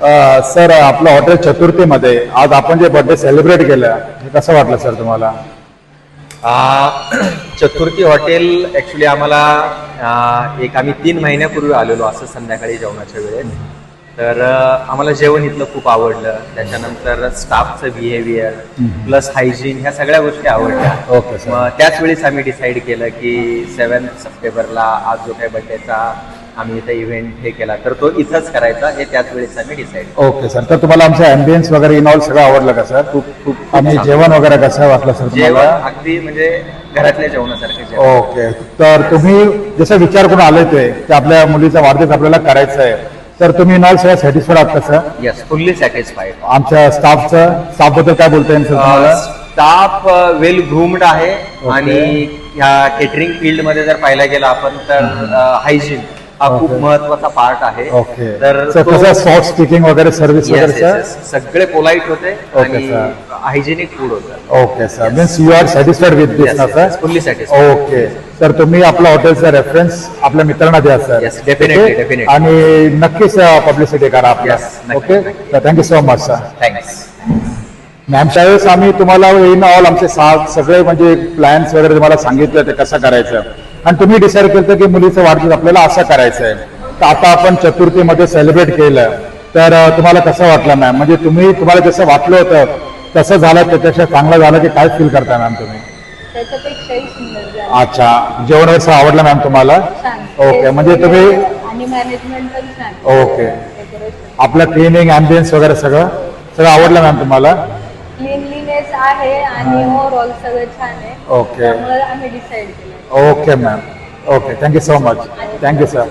Sir आपलं hotel चतुर्थीमध्ये आज आपण जे बर्थडे सेलिब्रेट केलं हे कसं वाटलं सर तुम्हाला? चतुर्थी हॉटेल ॲक्च्युली आम्हाला आम्ही 3 महिन्यापूर्वी आलेलो असं संध्याकाळी जेवणाच्या वेळेस. तर आम्हाला जेवण इथलं खूप आवडलं. त्याच्यानंतर स्टाफचं बिहेवियर प्लस हायजीन ह्या सगळ्या गोष्टी आवडल्या. Okay sir. मग त्याच वेळेस आम्ही डिसाईड केलं की 7 सप्टेंबरला आज जो काही बर्थडेचा आम्ही इथं इव्हेंट हे केला तर तो इथंच करायचा हे त्याच वेळेस आम्ही डिसाईड. Okay sir. तर तुम्हाला आमचं ॲम्बियन्स वगैरे इनऑल सगळं आवडलं का सर? खूप आणि जेवण वगैरे कसं वाटलं सर जेवण तुम्हाला? अगदी म्हणजे घरातल्या जेवणासारखं जेवण. ओके. तर तुम्ही जसं विचार करून आले ते की आपल्या मुलीचा वाढदिवस आपल्याला करायचा आहे, तर तुम्ही इनऑल सगळं सॅटिस्फाईड आहात का सर? Yes, fully satisfied. आमच्या स्टाफबद्दल काय बोलता येईल सर तुम्हाला? स्टाफ वेल ग्रूम्ड आहे. आणि ह्या केटरिंग फील्ड मध्ये जर पाहायला गेलं आपण तर हायजीन हा खूप महत्वाचा पार्ट आहे. ओके. तर कसं सॉफ्ट स्पीकिंग वगैरे सर्व्हिस वगैरे सर? सगळे पोलाइट होते ओके, आणि सर. हायजेनिक फूड होतं. Okay sir. Means you are satisfied with this ना सर? Fully satisfied. ओके. तर तुम्ही आपल्या हॉटेलचा रेफरन्स आपल्या मित्रांना द्या sir. Yes, definitely, Okay? definitely. आणि नक्कीच पब्लिसिटी करा आपल्या. Yes, नक्की, ओके. नक्की. तर thank you so much sir. Thanks. Ma'am त्यावेळेस आम्ही तुम्हाला इन ऑल आमचे सगळे म्हणजे प्लॅन्स वगैरे तुम्हाला सांगितलं ते कसं करायचं आणि तुम्ही डिसाईड केलं की मुलीचं वाढदिवस आपल्याला असं करायचं आहे. तर आता आपण चतुर्थीमध्ये सेलिब्रेट केलं तर तुम्हाला कसं वाटलं मॅम? म्हणजे तुम्हाला जसं वाटलं होतं तसं झालं त्याच्यापेक्षा चांगलं झालं की काय फील करता मॅम तुम्ही? त्याच्यापेक्षाही सुंदर झालं. अच्छा. जेवण वगैरे आवडलं मॅम तुम्हाला? छान. ओके. म्हणजे तुम्ही आणि मॅनेजमेंट पण छान. ओके. डेकोरेशन आपलं क्लिनिंग ॲम्बियन्स वगैरे सगळं आवडलं मॅम तुम्हाला? क्लीनलीनेस आहे आणि ओव्हरऑल सगळं छान आहे. ओके. त्यामुळे आम्ही डिसाईड केलं. Okay ma'am. Okay. Thank you so much. Thank you sir.